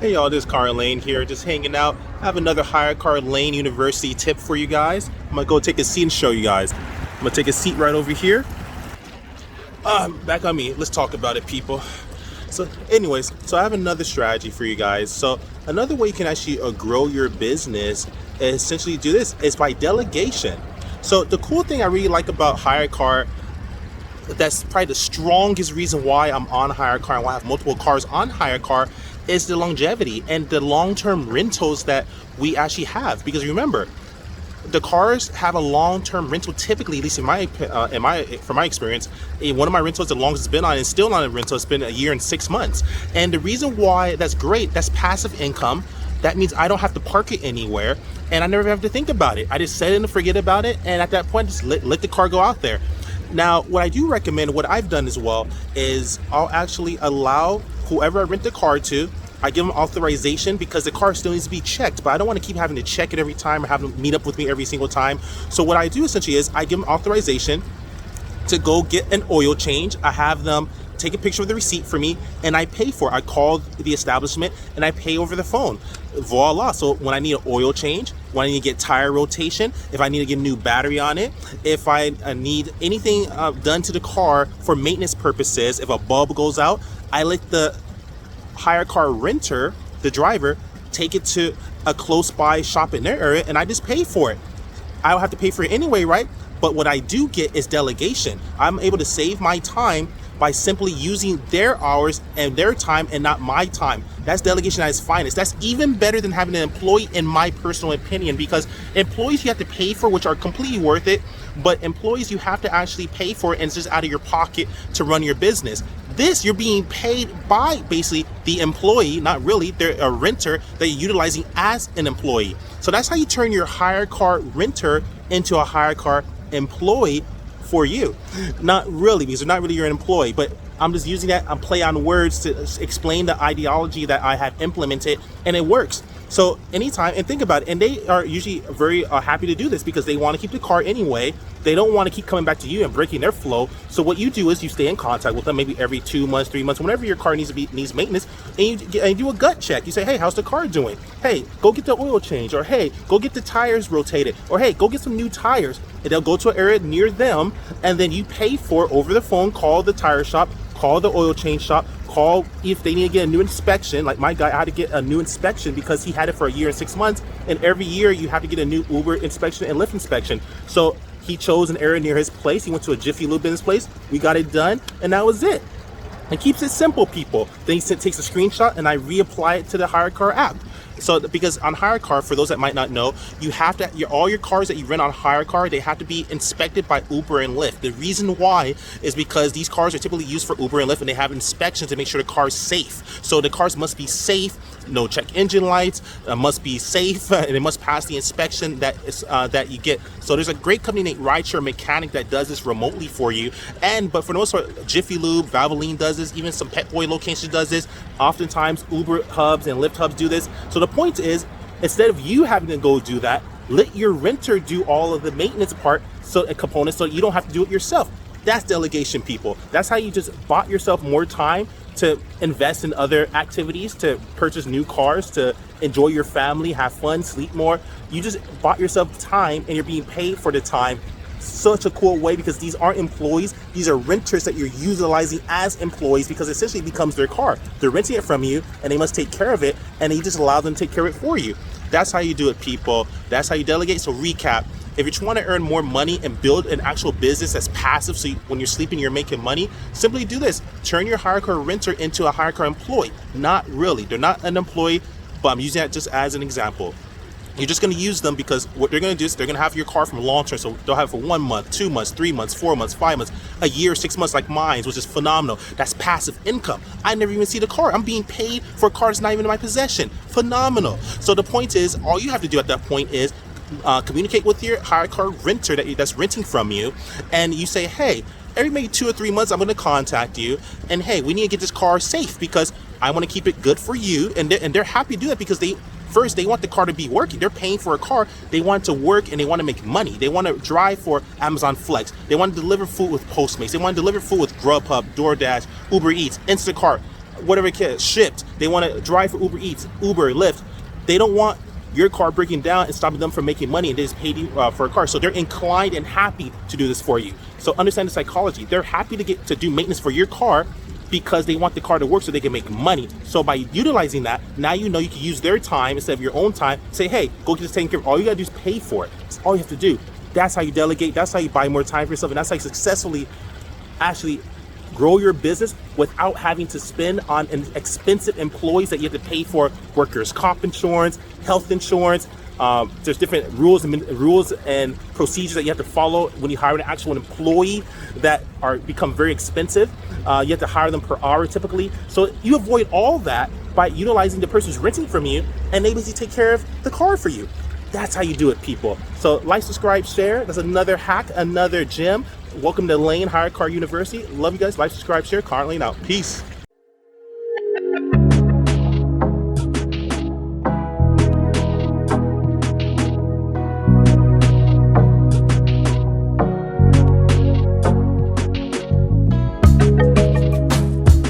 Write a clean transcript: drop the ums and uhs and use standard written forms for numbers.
Hey y'all, this is Conrad Layn here, just hanging out. I have another HyreCar Lane University tip for you guys. I'm gonna go take a seat and show you guys. I'm gonna take a seat right over here. Back on me, let's talk about it, people. So anyways, so I have another strategy for you guys. So another way you can actually grow your business is essentially do this, is by delegation. So the cool thing I really like about HyreCar, that's probably the strongest reason why I'm on HyreCar and why I have multiple cars on HyreCar, is the longevity and the long-term rentals that we actually have. Because remember, the cars have a long-term rental typically, at least from my experience. One of my rentals, the longest it's been on, and still on a rental, it's been a year and 6 months. And the reason why that's great, that's passive income. That means I don't have to park it anywhere, and I never have to think about it. I just set it and forget about it, and at that point, just let the car go out there. Now, what I do recommend, what I've done as well, is I'll actually allow whoever I rent the car to, I give them authorization, because the car still needs to be checked, but I don't want to keep having to check it every time or have them meet up with me every single time. So what I do essentially is I give them authorization to go get an oil change. I have them take a picture of the receipt for me, and I pay for it. I call the establishment and I pay over the phone. Voila. So when I need an oil change, when I need to get tire rotation, if I need to get a new battery on it, if I need anything done to the car for maintenance purposes, if a bulb goes out, I let the HyreCar renter, the driver, take it to a close by shop in their area, and I just pay for it. I don't have to pay for it anyway, right? But what I do get is delegation. I'm able to save my time by simply using their hours and their time and not my time. That's delegation at its finest. That's even better than having an employee, in my personal opinion, because employees you have to pay for, which are completely worth it, but employees you have to actually pay for, and it's just out of your pocket to run your business. This, you're being paid by basically the employee, not really, they're a renter that you're utilizing as an employee. So that's how you turn your HyreCar renter into a HyreCar employee for you. Not really, because they're not really your employee, but I'm just using that, I'm play on words to explain the ideology that I have implemented, and it works. So anytime, and think about it, and they are usually very happy to do this because they want to keep the car anyway. They don't want to keep coming back to you and breaking their flow. So what you do is you stay in contact with them maybe every 2 months, 3 months, whenever your car needs maintenance, and you do a gut check. You say, hey, how's the car doing? Hey, go get the oil change, or hey, go get the tires rotated, or hey, go get some new tires. And they'll go to an area near them, and then you pay for it over the phone. Call the tire shop, call the oil change shop, call if they need to get a new inspection. Like my guy, I had to get a new inspection because he had it for a year and 6 months, and every year you have to get a new Uber inspection and Lyft inspection. So he chose an area near his place. He went to a Jiffy Lube in his place. We got it done, and that was it. And keeps it simple, people. Then he takes a screenshot, and I reapply it to the HyreCar app. So because on HyreCar, for those that might not know, you have to, all your cars that you rent on HyreCar, they have to be inspected by Uber and Lyft. The reason why is because these cars are typically used for Uber and Lyft, and they have inspections to make sure the car is safe. So the cars must be safe, no check engine lights, must be safe, and it must pass the inspection that you get. So there's a great company named HyreCar Mechanic that does this remotely for you. But for the most part, Jiffy Lube, Valvoline does this, even some Pet Boy locations does this. Oftentimes Uber hubs and Lyft hubs do this. So the point is, instead of you having to go do that, let your renter do all of the maintenance part, so components, so you don't have to do it yourself. That's delegation, people. That's how you just bought yourself more time to invest in other activities, to purchase new cars, to enjoy your family, have fun, sleep more. You just bought yourself time, and you're being paid for the time. Such a cool way, because these aren't employees, these are renters that you're utilizing as employees, because it essentially becomes their car. They're renting it from you, and they must take care of it, and you just allow them to take care of it for you. That's how you do it, people. That's how you delegate. So recap, if you're trying to earn more money and build an actual business that's passive, so when you're sleeping you're making money, simply do this. Turn your HyreCar renter into a HyreCar employee. Not really, they're not an employee, but I'm using that just as an example. You're just going to use them because what they're going to do is they're going to have your car from long term. So they'll have it for 1 month, 2 months, 3 months, 4 months, 5 months, a year, 6 months, like mine, which is phenomenal. That's passive income. I never even see the car. I'm being paid for a car that's not even in my possession. Phenomenal. So the point is, all you have to do at that point is communicate with your HyreCar renter that's renting from you, and you say, hey, every maybe 2 or 3 months I'm going to contact you, and hey, we need to get this car safe because I want to keep it good for you. And they're happy to do that because they want the car to be working. They're paying for a car. They want it to work, and they want to make money. They want to drive for Amazon Flex. They want to deliver food with Postmates. They want to deliver food with Grubhub, DoorDash, Uber Eats, Instacart, whatever it is, shipped. They want to drive for Uber Eats, Uber, Lyft. They don't want your car breaking down and stopping them from making money, and they just paid you for a car. So they're inclined and happy to do this for you. So understand the psychology. They're happy to get to do maintenance for your car because they want the car to work so they can make money. So by utilizing that, now you know you can use their time instead of your own time. Say, hey, go get this taken care of. All you gotta do is pay for it. That's all you have to do. That's how you delegate. That's how you buy more time for yourself. And that's how you successfully actually grow your business without having to spend on expensive employees that you have to pay for, workers' comp insurance, health insurance. There's different rules and procedures that you have to follow when you hire an actual employee that become very expensive. You have to hire them per hour typically. So you avoid all that by utilizing the person who's renting from you, and they basically take care of the car for you. That's how you do it, people. So like, subscribe, share. That's another hack, another gem. Welcome to Layn HyreCar University. Love you guys. Like, subscribe, share. Conrad Layn out. Peace.